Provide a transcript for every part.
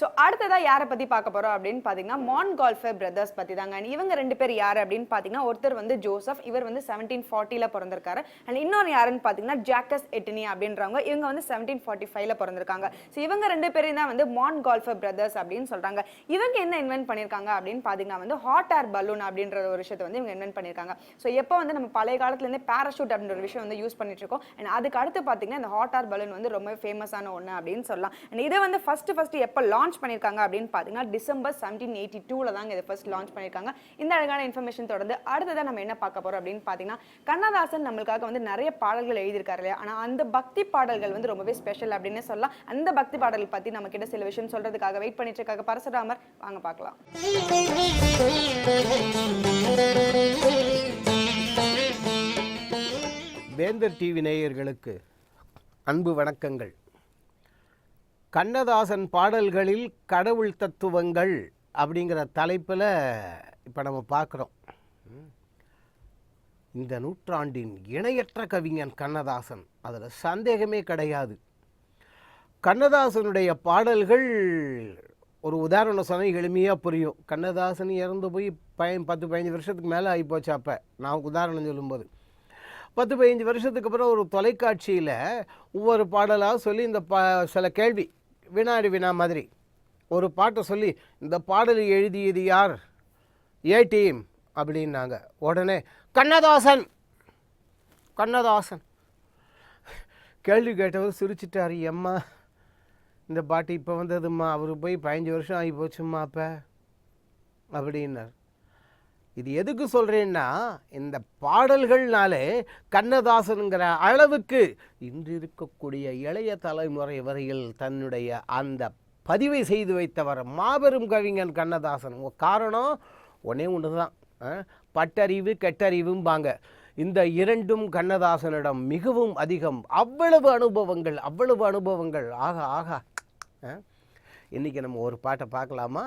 So அடுத்ததாக யாரை பற்றி பார்க்க போகிறோம் அப்படின்னு பார்த்தீங்கன்னா மான்கால்ஃபே பிரதர்ஸ் பற்றி தாங்க. அண்ட் இவங்க ரெண்டு பேர் யார் அப்படின்னு பார்த்தீங்கன்னா ஒருத்தர் வந்து ஜோசப், இவர் வந்து 1740 பிறந்திருக்காரு. அண்ட் இன்னொரு யாருன்னு பார்த்தீங்கன்னா ஜாக்கஸ் எட்டினி அப்படின்றவங்க, இவங்க வந்து 1745 பிறந்திருக்காங்க. ஸோ இவங்க ரெண்டு பேரும் தான் வந்து மான்கால்ஃபே பிரதர்ஸ் அப்படின்னு சொல்கிறாங்க. இவங்க என்ன இன்வென்ட் பண்ணியிருக்காங்க அப்படின்னு பார்த்தீங்கன்னா வந்து ஹாட் ஏர் பலூன் அப்படின்ற ஒரு விஷயத்தை வந்து இவங்க இன்வென்ட் பண்ணியிருக்காங்க. ஸோ எப்போ வந்து நம்ம பழைய காலத்துலேருந்தே பேராஷூட் அப்படின்ற ஒரு விஷயம் வந்து யூஸ் பண்ணிட்டு இருக்கோம். அண்ட் அதுக்கு அடுத்து பார்த்தீங்கன்னா இந்த ஹாட் ஏர் பலூன் வந்து ரொம்ப ஃபேமஸான ஒன்று அப்படின்னு சொல்லலாம். அண்ட் இதை வந்து ஃபர்ஸ்ட் எப்போ லான்ச் பண்ணிருக்காங்க அப்படின்னு பாத்தீங்கன்னா டிசம்பர் 1782 தாங்க இதை ஃபர்ஸ்ட் லான்ச் பண்ணிருக்காங்க. இந்த அழகான இன்ஃபர்மேஷன் தொடர்ந்து அடுத்ததா நம்ம என்ன பார்க்க போறோம் அப்படின்னு பாத்தீங்கன்னா கண்ணதாசன் நம்மளுக்காக வந்து நிறைய பாடல்கள் எழுதியிருக்காரு இல்லையா, ஆனா அந்த பக்தி பாடல்கள் வந்து ரொம்பவே ஸ்பெஷல் அப்படின்னு சொல்லலாம். அந்த பக்தி பாடல்கள் பத்தி நம்ம கிட்ட சில விஷயம் சொல்றதுக்காக வெயிட் பண்ணிட்டு இருக்காங்க பரசுராமர். வாங்க பார்க்கலாம். வேந்தர் டிவி நேயர்களுக்கு அன்பு வணக்கங்கள். கண்ணதாசன் பாடல்களில் கடவுள் தத்துவங்கள் அப்படிங்கிற தலைப்பில் இப்போ நம்ம பார்க்குறோம். இந்த நூற்றாண்டின் இணையற்ற கவிஞன் கண்ணதாசன், அதில் சந்தேகமே கிடையாது. கண்ணதாசனுடைய பாடல்கள் ஒரு உதாரணம் சொன்னால் எளிமையாக புரியும். கண்ணதாசன் இறந்து போய் 10-15 வருஷத்துக்கு மேலே ஆகிப்போச்சு. அப்போ நான் உதாரணம் சொல்லும்போது 10-15 வருஷத்துக்கு அப்புறம் ஒரு தொலைக்காட்சியில் ஒவ்வொரு பாடலாக சொல்லி இந்த சில கேள்வி வினாடி வினா மாதிரி ஒரு பாட்டை சொல்லி இந்த பாடலை எழுதியது யார், ஏ டீம் அப்படின்னாங்க. உடனே கண்ணதாசன் கண்ணதாசன் கேள்வி கேட்டவர் சிரிச்சிட்டார். எம்மா இந்த பாட்டு இப்போ வந்ததும்மா, அவரு போய் 15 வருஷம் ஆகி போச்சும்மா அப்போ அப்படின்னார். இது எதுக்கு சொல்கிறேன்னா, இந்த பாடல்கள்னாலே கண்ணதாசனுங்கிற அளவுக்கு இன்று இருக்கக்கூடிய இளைய தலைமுறை வரையில் தன்னுடைய அந்த பதிவை செய்து வைத்தவர் மாபெரும் கவிஞன் கண்ணதாசன். காரணம் ஒன்றே ஒன்று தான், பட்டறிவு கெட்டறிவும்பாங்க. இந்த இரண்டும் கண்ணதாசனிடம் மிகவும் அதிகம். அவ்வளவு அனுபவங்கள் ஆகா ஆகா. இன்றைக்கி நம்ம ஒரு பாட்டை பார்க்கலாமா?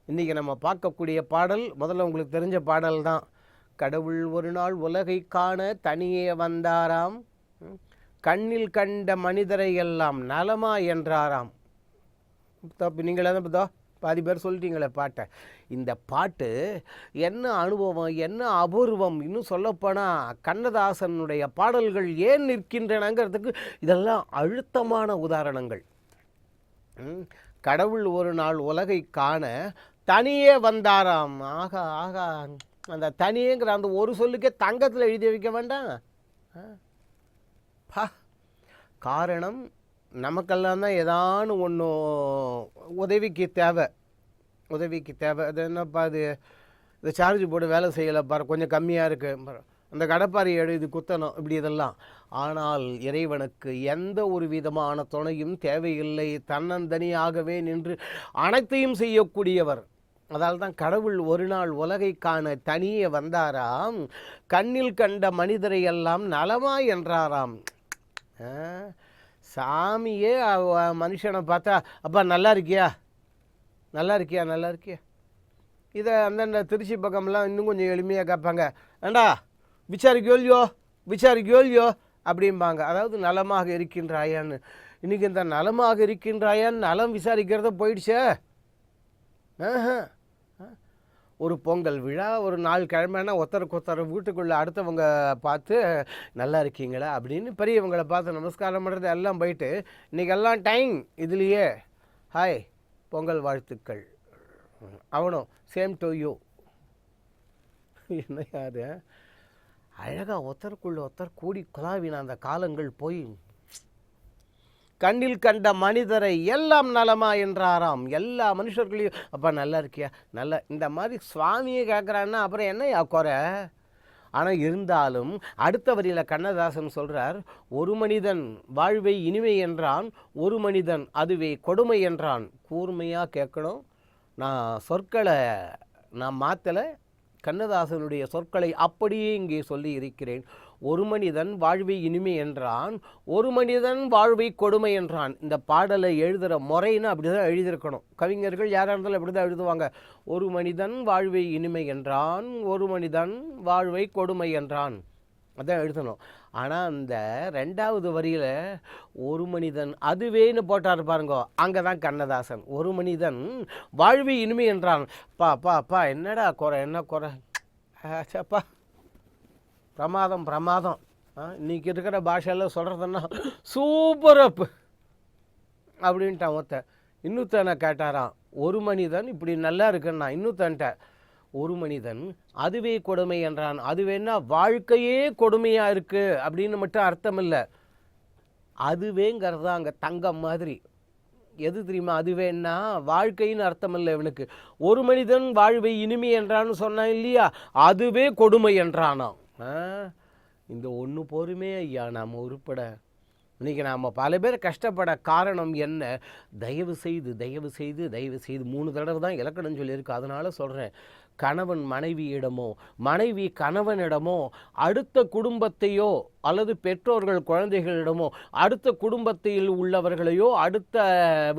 இன்றைக்கி நம்ம பார்க்கக்கூடிய பாடல் முதல்ல உங்களுக்கு தெரிஞ்ச பாடல் தான். கடவுள் ஒரு நாள் உலகை காண தனியே வந்தாராம், கண்ணில் கண்ட மனிதரை எல்லாம் நலமா என்றாராம். தப்பு நீங்களே தான் பாதி பேர் சொல்லிட்டீங்களே பாட்டை. இந்த பாட்டு என்ன அனுபவம், என்ன அபூர்வம். இன்னும் சொல்லப்போனால் கண்ணதாசனுடைய பாடல்கள் ஏன் நிற்கின்றனங்கிறதுக்கு இதெல்லாம் அழுத்தமான உதாரணங்கள். கடவுள் ஒரு நாள் உலகை காண தனியே வந்தாராம். ஆகா ஆகா. அந்த தனியேங்கிற அந்த ஒரு சொல்லுக்கே தங்கத்தில் எழுதி வைக்க வேண்டாம். காரணம் நமக்கெல்லாம் தான் ஏதானு ஒன்று உதவிக்கு தேவை. அது என்னப்பா, அது இந்த சார்ஜ் போட்டு வேலை செய்யலை பாரு, கொஞ்சம் கம்மியாக இருக்குது, அந்த கடப்பாரி எழுதி குத்தணும், இப்படி இதெல்லாம். ஆனால் இறைவனுக்கு எந்த ஒரு விதமான துணையும் தேவையில்லை. தன்னந்தனியாகவே நின்று அனைத்தையும் செய்யக்கூடியவர். அதால் தான் கடவுள் ஒரு நாள் உலகை காண தனியே வந்தாராம், கண்ணில் கண்ட மனிதரை எல்லாம் நலமா என்றாராம். சாமியே மனுஷனை பார்த்தா அப்பா நல்லா இருக்கியா. இதை அந்தந்த திருச்சி பக்கம்லாம் இன்னும் கொஞ்சம் எளிமையாக கேட்பாங்க. ஏண்டா விசாரிக்கோல்யோ அப்படிம்பாங்க. அதாவது நலமாக இருக்கின்றாயான்னு. இன்றைக்கி இந்த நலமாக இருக்கின்றாயான்னு நலம் விசாரிக்கிறத போயிடுச்சே. ஒரு பொங்கல் விழா, ஒரு 4 கிழமைனா ஒருத்தருக்கு வீட்டுக்குள்ளே அடுத்தவங்க பார்த்து நல்லா இருக்கீங்களா அப்படின்னு பெரியவங்களை பார்த்து நமஸ்காரம் பண்ணுறது எல்லாம் போயிட்டு இன்றைக்கெல்லாம் டைம் இதுலேயே ஹாய் பொங்கல் வாழ்த்துக்கள், அவனும் சேம் டு யூ. என்ன யார் அழகாக ஒருத்தர் கூடி குலாவின அந்த காலங்கள் போய் கண்ணில் கண்ட மனிதரை எல்லாம் நலமா என்றாராம். எல்லா மனுஷர்களையும் அப்பா நல்லா இருக்கியா, நல்லா, இந்த மாதிரி சுவாமியை கேட்குறான்னா அப்புறம் என்ன குறை. ஆனால் இருந்தாலும் அடுத்த வரியில் கண்ணதாசன் சொல்கிறார், ஒரு மனிதன் வாழ்வை இனிமை என்றான், ஒரு மனிதன் அதுவே கொடுமை என்றான். கூர்மையாக கேட்கணும். நான் சொற்களை நான் மாற்றலை, கண்ணதாசனுடைய சொற்களை அப்படியே இங்கே சொல்லி இருக்கிறேன். ஒரு மனிதன் வாழ்வை இனிமை என்றான், ஒரு மனிதன் வாழ்வை கொடுமை என்றான். இந்த பாடலை எழுதுகிற முறைன்னு அப்படி தான் எழுதியிருக்கணும். கவிஞர்கள் யாராக இருந்தாலும் அப்படி தான் எழுதுவாங்க. ஒரு மனிதன் வாழ்வை இனிமை என்றான், ஒரு மனிதன் வாழ்வை கொடுமை என்றான், அதான் எழுதணும். ஆனால் அந்த 2வது வரியில் ஒரு மனிதன் அதுவேன்னு போட்டார் பாருங்கோ, அங்கே தான் கண்ணதாசன். ஒரு மனிதன் வாழ்வி இனிமை என்றான். பா பா பா என்னடா குறை, என்ன குறை, ஆச்சப்பா பிரமாதம் பிரமாதம். இன்றைக்கி இருக்கிற பாஷையில் சொல்கிறதுன்னா சூப்பர் அப்பு அப்படின்ட்டான் ஒருத்தன். இன்னொருத்தனை கேட்டாராம், ஒரு மனிதன் இப்படி நல்லா இருக்குன்னா. இன்னொருத்தன்ட்ட ஒரு மனிதன் அதுவே கொடுமை என்றான். அதுவேன்னா வாழ்க்கையே கொடுமையாக இருக்குது அப்படின்னு மட்டும் அர்த்தம் இல்லை. அதுவேங்கிறது அங்கே தங்கம் மாதிரி. எது தெரியுமா? அதுவேன்னா வாழ்க்கைன்னு அர்த்தம் இல்லை இவனுக்கு. ஒரு மனிதன் வாழ்வை இனிமை என்றான்னு சொன்னான் இல்லையா, அதுவே கொடுமை என்றானா. இந்த ஒன்று போருமே ஐயா நாம் உருப்பட. இன்றைக்கி நாம் பல பேர் கஷ்டப்பட காரணம் என்ன? தயவு செய்து தயவு செய்து தயவு செய்து 3 தடவை தான் இலக்கணம் சொல்லியிருக்கு. அதனால் சொல்கிறேன், கணவன் மனைவியிடமோ மனைவி கணவனிடமோ அடுத்த குடும்பத்தையோ அல்லது பெற்றோர்கள் குழந்தைகளிடமோ அடுத்த குடும்பத்தில் உள்ளவர்களையோ அடுத்த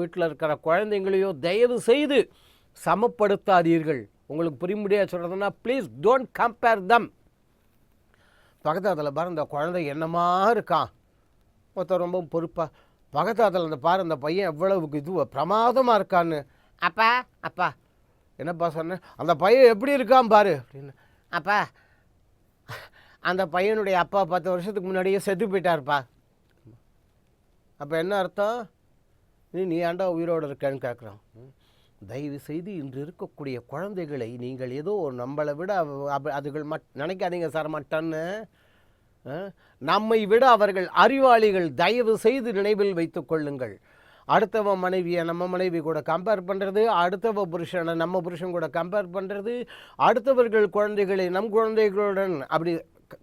வீட்டில் இருக்கிற குழந்தைங்களையோ தயவு செய்து சமப்படுத்தாதீர்கள். உங்களுக்கு புரியும்படியாக சொல்கிறதுனா, ப்ளீஸ் டோன்ட் கம்பேர் தம். பக்கத்தில் பாரு இந்த குழந்தை என்னமா இருக்கான், ஒருத்தர் ரொம்ப பொறுப்பாக பக்கத்தில் அந்த பாரு அந்த பையன் எவ்வளவுக்கு இது பிரமாதமாக இருக்கான்னு. அப்பா அப்பா என்னப்பா சொன்னேன், அந்த பையன் எப்படி இருக்கான் பாரு அப்படின்னு. அப்பா அந்த பையனுடைய அப்பா 10 வருஷத்துக்கு முன்னாடியே செத்து போயிட்டார்ப்பா. அப்போ என்ன அர்த்தம்? நீ ஏன்டா உயிரோடு இருக்கேன்னு கேட்குறான். தயவு செய்து இன்று இருக்கக்கூடிய குழந்தைகளை நீங்கள் ஏதோ நம்மளை விட அதுகள் நினைக்காதீங்க சார் மட்டன்னு. நம்மை விட அவர்கள் அறிவாளிகள். தயவு செய்து நினைவில் வைத்து கொள்ளுங்கள். அடுத்தவன் மனைவியை நம்ம மனைவி கூட கம்பேர் பண்ணுறது, அடுத்தவ புருஷனை நம்ம புருஷன் கூட கம்பேர் பண்ணுறது, அடுத்தவர்கள் குழந்தைகளை நம் குழந்தைகளுடன் அப்படி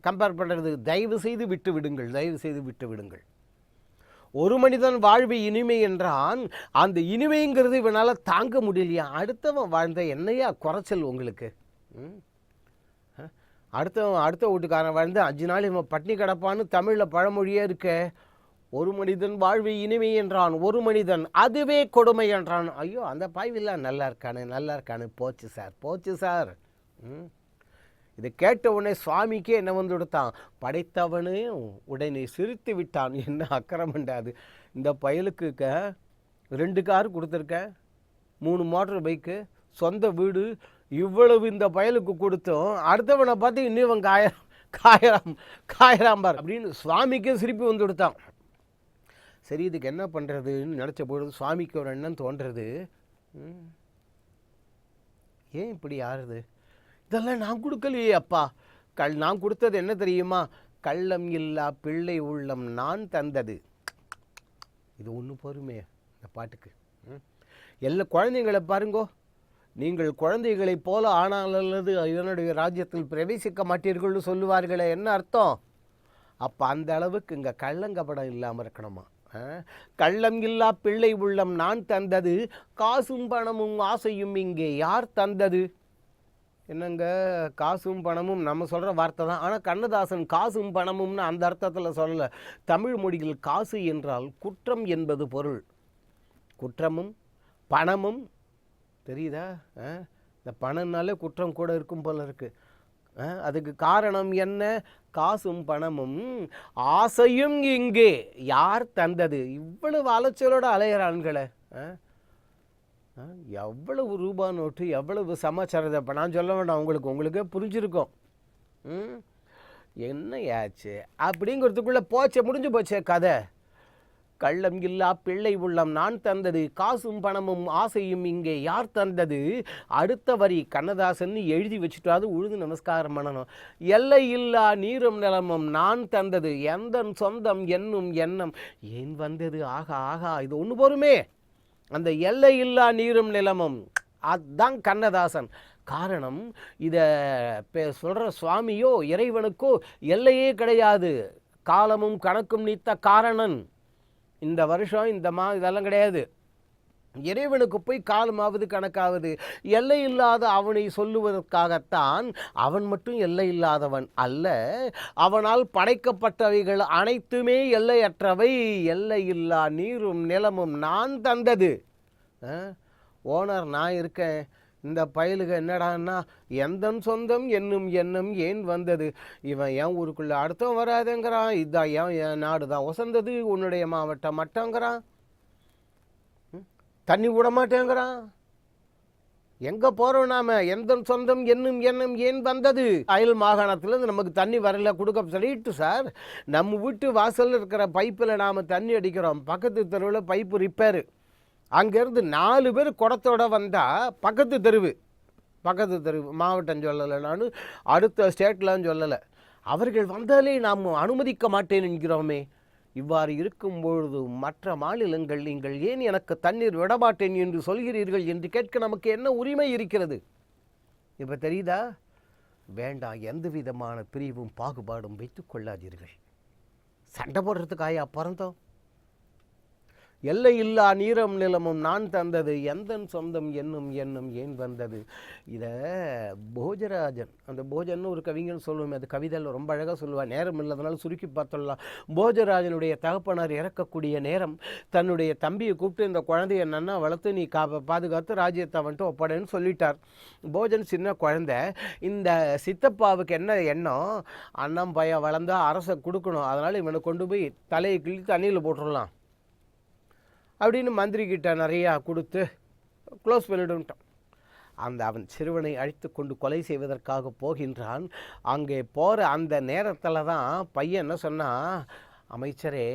கம்பேர் பண்ணுறது தயவு செய்து விட்டு விடுங்கள். தயவு செய்து விட்டு விடுங்கள். ஒரு மனிதன் வாழ்வு இனிமை என்றான். அந்த இனிமைங்கிறது இவனால் தாங்க முடியலையா? அடுத்தவன் வாழ்ந்த என்னையா குறைச்சல் உங்களுக்கு? அடுத்த வீட்டுக்காரன் வாழ்ந்து 5 நாள் இவன் பட்னி கிடப்பான்னு தமிழில் பழமொழியே இருக்க. ஒரு மனிதன் வாழ்வு இனிமை என்றான், ஒரு மனிதன் அதுவே கொடுமை என்றான். ஐயோ அந்த பாய்வில்லாம் நல்லா இருக்கானு போச்சு சார், போச்சு சார். இதை கேட்ட உடனே சுவாமிக்கே என்ன வந்து கொடுத்தான், படைத்தவனே உடனே சிரித்து விட்டான். என்ன அக்கறமண்டாது இந்த பயலுக்கு. 2 கார் கொடுத்துருக்கேன், 3 மோட்டர் பைக்கு, சொந்த வீடு, இவ்வளவு இந்த பயலுக்கு கொடுத்தோம். அடுத்தவனை பார்த்து இன்னும் காயராம்பார் அப்படின்னு சுவாமிக்கே சிரிப்பு வந்து கொடுத்தான். சரி இதுக்கு என்ன பண்ணுறதுன்னு நினச்ச பொழுது சுவாமிக்கு ஒரு எண்ணம் தோன்றது, ஏன் இப்படி ஆறுது? இதெல்லாம் நான் கொடுக்கலையே அப்பா. நான் கொடுத்தது என்ன தெரியுமா? கள்ளம் இல்லா பிள்ளை உள்ளம் நான் தந்தது. இது ஒன்று போருமே இந்த பாட்டுக்கு. எல்லா குழந்தைங்களை பாருங்கோ, நீங்கள் குழந்தைகளைப் போல ஆனால் அல்லது இதனுடைய ராஜ்யத்தில் பிரவேசிக்க மாட்டீர்கள்னு சொல்லுவார்களே, என்ன அர்த்தம்? அப்போ அந்த அளவுக்கு இங்கே கள்ளங்கப்படம் இல்லாமல் இருக்கணுமா? கள்ளம் இல்லா பிள்ளை உள்ளம் நான் தந்தது, காசும் பணமும் ஆசையும் இங்கே யார் தந்தது? என்னங்க காசும் பணமும் நம்ம சொல்கிற வார்த்தை தான். ஆனால் கண்ணதாசன் காசும் பணமும்னு அந்த அர்த்தத்தில் சொல்லலை. தமிழ் மொழியில் காசு என்றால் குற்றம் என்பது பொருள். குற்றமும் பணமும் தெரியுதா? இந்த பணம்னாலே குற்றம் கூட இருக்கும் போல இருக்குது. அதுக்கு காரணம் என்ன? காசும் பணமும் ஆசையும் இங்கே யார் தந்தது? இவ்வளவு அலைச்சலோட அலையிறான்களை. எவ்வளவு ரூபா நோட்டு, எவ்வளவு சமாச்சாரத்தை இப்போ நான் சொல்ல வேண்டாம், உங்களுக்கே புரிஞ்சிருக்கும். என்ன ஆச்சு அப்படிங்கிறதுக்குள்ளே போச்சே, முடிஞ்சு போச்சே கதை. கள்ளம் இல்லா பிள்ளை உள்ளம் நான் தந்தது, காசும் பணமும் ஆசையும் இங்கே யார் தந்தது? அடுத்த வரி கண்ணதாசன் எழுதி வச்சுட்டாது உழுது நமஸ்காரம் பண்ணணும். எல்லை இல்லா நீரும் நிலமும் நான் தந்தது, எந்த சொந்தம் என்னும் எண்ணம் ஏன் வந்தது? ஆகா ஆகா இது ஒன்று போருமே. அந்த எல்லை இல்லா நீரும் நிலமும் அதுதான் கண்ணதாசன். காரணம், இதை சொல்கிற சுவாமியோ இறைவனுக்கோ எல்லையே கிடையாது. காலமும் கணக்கும் நீத்த காரணன். இந்த வருஷம் இந்த இதெல்லாம் கிடையாது. இறைவனுக்கு போய் காலமாவது கணக்காவது. எல்லை இல்லாத அவனை சொல்லுவதற்காகத்தான். அவன் மட்டும் எல்லை இல்லாதவன் அல்ல, அவனால் படைக்கப்பட்டவைகள் அனைத்துமே எல்லையற்றவை. எல்லை இல்லா நீரும் நிலமும் நான் தந்தது. ஓனர் நான் இருக்கேன், இந்த பயலுக என்னடான்னா எந்தன் சொந்தம் என்னும் எண்ணம் ஏன் வந்தது, இவன் என் ஊருக்குள்ளே அடுத்தவன் வராதுங்கிறான், இதான் என் நாடு தான் வசந்தது, உன்னுடைய மாவட்டம் மட்டங்கிறான், தண்ணி விட மாட்டேங்கிறான். எங்கே போகிறோம் நாம்? எந்த சொந்தம் என்னும் எண்ணம் ஏன் வந்தது? அயல் மாகாணத்துலேருந்து நமக்கு தண்ணி வரல கொடுக்க சொல்லிட்டு சார், நம்ம வீட்டு வாசலில் இருக்கிற பைப்பில் நாம் தண்ணி அடிக்கிறோம், பக்கத்து தெருவில் பைப்பு ரிப்பேரு, அங்கேருந்து 4 பேர் குடத்தோடு வந்தால் பக்கத்து தெருவு மாவட்டம் சொல்லலை, நான் அடுத்த ஸ்டேட்லாம் சொல்லலை, அவர்கள் வந்தாலே நாம் அனுமதிக்க மாட்டேன் என்கிறோமே. இவ்வாறு இருக்கும்பொழுது மற்ற மாநிலங்கள் நீங்கள் ஏன் எனக்கு தண்ணீர் விடமாட்டேன் என்று சொல்கிறீர்கள் என்று கேட்க நமக்கு என்ன உரிமை இருக்கிறது? இப்போ தெரியுதா? வேண்டாம், எந்த விதமான பிரிவும் பாகுபாடும் வைத்து கொள்ளாதீர்கள். சண்டை போடுறதுக்காயா பிறந்தோம்? எல்லையில்லா நீரம் நிலமும் நான் தந்தது, எந்தன் சொந்தம் என்னும் எண்ணம் ஏன் வந்தது. இதை போஜராஜன், அந்த போஜன் ஒரு கவிஞன் சொல்லுவோமே, அது கவிதையில் ரொம்ப அழகாக சொல்லுவாள். நேரம் இல்லாதனால சுருக்கி பார்த்துடலாம். போஜராஜனுடைய தகப்பனார் இறக்கக்கூடிய நேரம் தன்னுடைய தம்பியை கூப்பிட்டு இந்த குழந்தைய நன்னா வளர்த்து நீ பாதுகாத்து ராஜ்யத்தை வந்துட்டு ஒப்படைன்னு சொல்லிட்டார். போஜன் சின்ன குழந்தை, இந்த சித்தப்பாவுக்கு என்ன எண்ணம், அண்ணன் பையன் வளர்ந்தா அரசை கொடுக்கணும், அதனால் இவனை கொண்டு போய் தலையை கிள்ளி தண்ணியில் போட்டுடலாம் அப்படின்னு மந்திரிக்கிட்ட நிறையா கொடுத்து க்ளோஸ் பண்ணிவிட்டான். அவன் சிறுவனை அழைத்து கொண்டு கொலை செய்வதற்காக போகின்றான். அங்கே போகிற அந்த நேரத்தில் தான் பையன் என்ன சொன்னான், அமைச்சரே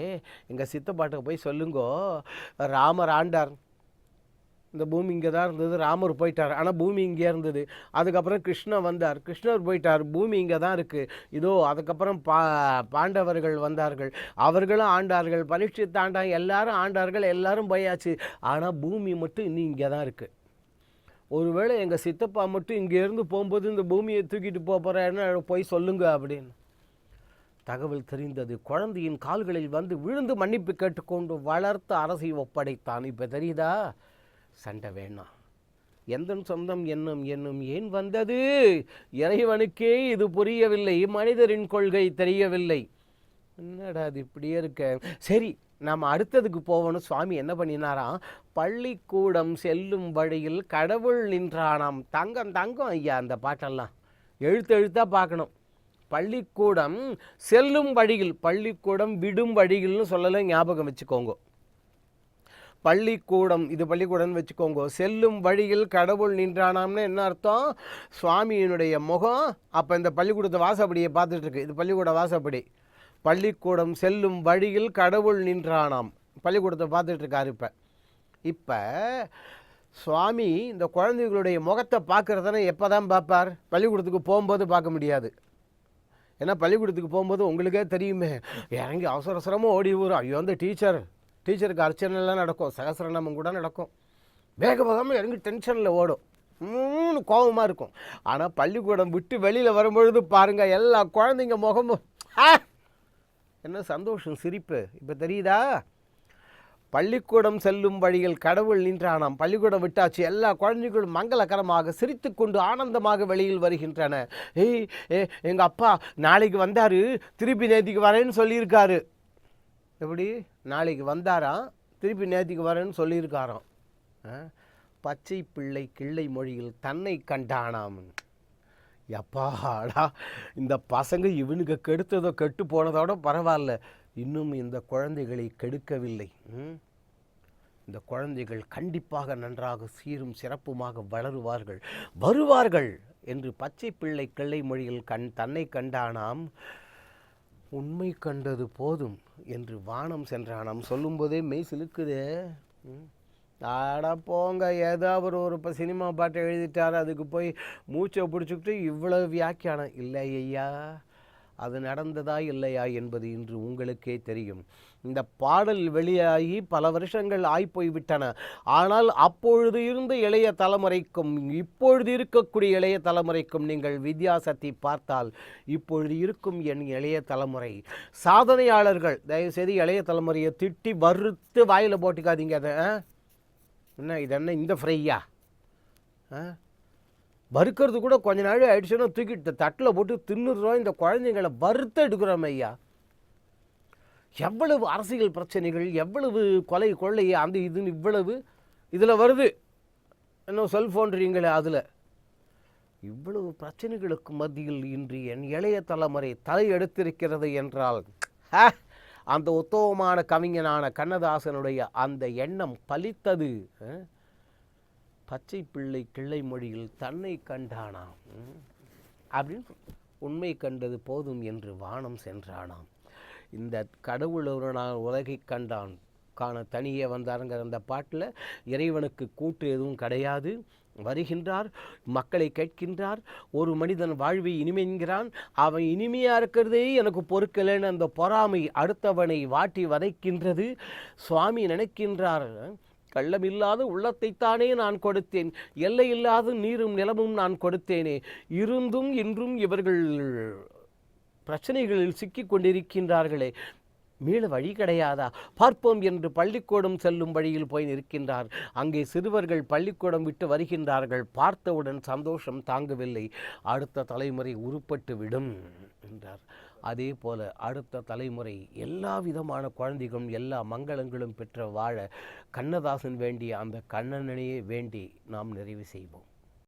எங்கள் சித்தப்பாட்டுக்கு போய் சொல்லுங்கோ, ராமர் ஆண்டார், இந்த பூமி இங்கே தான் இருந்தது, ராமர் போயிட்டார், ஆனால் பூமி இங்கே இருந்தது. அதுக்கப்புறம் கிருஷ்ணர் வந்தார், கிருஷ்ணர் போயிட்டார், பூமி இங்கே தான் இருக்குது. இதோ அதுக்கப்புறம் பாண்டவர்கள் வந்தார்கள், அவர்களும் ஆண்டார்கள், பரீட்சித்து ஆண்டாங்க, எல்லாரும் ஆண்டார்கள், எல்லாரும் போயாச்சு, ஆனால் பூமி மட்டும் இன்னும் இங்கே தான் இருக்குது. ஒருவேளை எங்கள் சித்தப்பா மட்டும் இங்கேருந்து போகும்போது இந்த பூமியை தூக்கிட்டு போகிறேன்னு போய் சொல்லுங்க அப்படின்னு. தகவல் தெரிந்தது. குழந்தையின் கால்களில் வந்து விழுந்து மன்னிப்பு கேட்டுக்கொண்டு வளர்த்து அரசை ஒப்படைத்தான். இப்போ தெரியுதா? சண்டை வேணாம், எந்த சொந்தம் என்னும் என்னும் ஏன் வந்தது? இறைவனுக்கே இது புரியவில்லை, மனிதரின் கொள்கை தெரியவில்லை. என்னடா அது இப்படியே இருக்க? சரி, நாம் அடுத்ததுக்கு போவோன்னு சுவாமி என்ன பண்ணினாராம், பள்ளிக்கூடம் செல்லும் வழியில் கடவுள் நின்றானாம். தங்கம் தங்கம் ஐயா, அந்த பாட்டெல்லாம் எழுத்தாக பார்க்கணும். பள்ளிக்கூடம் செல்லும் வழியில், பள்ளிக்கூடம் விடும் வழியில்னு சொல்லலை, ஞாபகம் வச்சுக்கோங்க. பள்ளிக்கூடம், இது பள்ளிக்கூடம்னு வச்சுக்கோங்க. செல்லும் வழியில் கடவுள் நின்றானாம்னு என்ன அர்த்தம்? சுவாமியினுடைய முகம் அப்போ இந்த பள்ளிக்கூடத்தை வாசப்படியை பார்த்துட்ருக்கு, இது பள்ளிக்கூட வாசப்படி. பள்ளிக்கூடம் செல்லும் வழியில் கடவுள் நின்றானாம், பள்ளிக்கூடத்தை பார்த்துட்ருக்காரு. இப்போ சுவாமி இந்த குழந்தைகளுடைய முகத்தை பார்க்குறதுனா எப்போ தான் பார்ப்பார்? பள்ளிக்கூடத்துக்கு போகும்போது பார்க்க முடியாது. ஏன்னா பள்ளிக்கூடத்துக்கு போகும்போது உங்களுக்கே தெரியுமே, இறங்கி அவசர அவசரமாக ஓடி வரும். ஐயோ, அந்த டீச்சருக்கு அர்ச்சனைலாம் நடக்கும், சகசிரநாமம் கூட நடக்கும், வேக வேகமாக இறங்கி டென்ஷனில் ஓடும், கோபமாக இருக்கும். ஆனால் பள்ளிக்கூடம் விட்டு வெளியில் வரும்பொழுது பாருங்கள், எல்லா குழந்தைங்க முகமும் என்ன சந்தோஷம், சிரிப்பு. இப்போ தெரியுதா? பள்ளிக்கூடம் செல்லும் வழியில் கடவுள் நின்றானாம். பள்ளிக்கூடம் விட்டாச்சு, எல்லா குழந்தைகளும் மங்களகரமாக சிரித்து கொண்டு ஆனந்தமாக வெளியில் வருகின்றன. எங்கள் அப்பா நாளைக்கு வந்தார், திருப்பி நேற்றுக்கு வரேன்னு சொல்லியிருக்காரு. எப்படி? நாளைக்கு வந்தாராம், திருப்பி நேற்றுக்கு வரேன்னு சொல்லியிருக்காராம். பச்சை பிள்ளை கிள்ளை மொழியில் தன்னை கண்டானாம். எப்பாடா, இந்த பசங்க இவனுக்கு கெடுத்ததோ கெட்டு போனதோட பரவாயில்ல, இன்னும் இந்த குழந்தைகளை கெடுக்கவில்லை. இந்த குழந்தைகள் கண்டிப்பாக நன்றாக சீரும் சிறப்புமாக வருவார்கள் என்று பச்சை பிள்ளை கிள்ளை மொழியில் தன்னை கண்டானாம். உண்மை கண்டது போதும் என்று வானம் சென்றானாம். சொல்லும்போதே மெய் சிலுக்குதே. ஆடா போங்க, ஏதாவது ஒரு இப்போ சினிமா பாட்டை எழுதிட்டார், அதுக்கு போய் மூச்சை பிடிச்சிக்கிட்டு இவ்வளவு வியாக்கியானம் இல்லை ஐயா. அது நடந்ததா இல்லையா என்பது இன்று உங்களுக்கே தெரியும். இந்த பாடல் வெளியாகி பல வருஷங்கள் ஆய்போய்விட்டன. ஆனால் அப்பொழுது இருந்த இளைய தலைமுறைக்கும் இப்பொழுது இருக்கக்கூடிய இளைய தலைமுறைக்கும் நீங்கள் வித்தியாசத்தை பார்த்தால், இப்பொழுது இருக்கும் என் இளைய தலைமுறை சாதனையாளர்கள், தயவுசெய்து இளைய தலைமுறையை திட்டி வறுத்து வாயில் போட்டுக்காதீங்க. அதை இது என்ன இந்த ஃப்ரையா? வறுக்கிறது கூட கொஞ்ச நாள் ஆயிடுச்சுன்னா தூக்கிட்டு தட்டில் போட்டு தின்னுடுறோம். இந்த குழந்தைங்களை வறுத்து எடுக்கிறோம் ஐயா. எவ்வளவு அரசியல் பிரச்சனைகள், எவ்வளவு கொலை கொள்ளை, அந்த இதுன்னு இவ்வளவு இதில் வருது. இன்னும் செல்ஃபோன்றீங்களே அதில். இவ்வளவு பிரச்சனைகளுக்கு மத்தியில் இன்று என் இளைய தலைமுறை தலை எடுத்திருக்கிறது என்றால் அந்த உத்தமமான கவிஞனான கண்ணதாசனுடைய அந்த எண்ணம் பலித்தது. பச்சை பிள்ளை கிள்ளை மொழியில் தன்னை கண்டானாம் அப்படின்னு, உண்மை கண்டது போதும் என்று வானம் சென்றானாம். இந்த கடவுள் ஒரு நாள் உலகை கண்டான் காண தனியே வந்தாருங்கிற அந்த பாட்டில் இறைவனுக்கு கூட்டு எதுவும் கிடையாது. வருகின்றார், மக்களை கேட்கின்றார், ஒரு மனிதன் வாழ்வை இனிமைங்கிறான், அவன் இனிமையாக இருக்கிறதே எனக்கு பொறுக்கலைன்னு அந்த பொறாமை அடுத்தவனை வாட்டி வதைக்கின்றது. சுவாமி நினைக்கின்றார், கள்ளமில்லாத உள்ளத்தைத்தானே நான் கொடுத்தேன், எல்லையில்லாத நீரும் நிலமும் நான் கொடுத்தேனே, இருந்தும் இன்றும் இவர்கள் பிரச்சனைகளில் சிக்கிக் கொண்டிருக்கின்றார்களே, மீள வழி கிடையாதா, பார்ப்போம் என்று பள்ளிக்கூடம் செல்லும் வழியில் போய் நிற்கின்றார். அங்கே சிறுவர்கள் பள்ளிக்கூடம் விட்டு வருகின்றார்கள். பார்த்தவுடன் சந்தோஷம் தாங்கவில்லை. அடுத்த தலைமுறை உருப்பட்டு விடும் என்றார். அதே போல அடுத்த தலைமுறை எல்லா விதமான குழந்தைகளும் எல்லா மங்களங்களும் பெற்ற வாழ கண்ணதாசன் வேண்டிய அந்த கண்ணனையே வேண்டி நாம் நிறைவு செய்வோம்.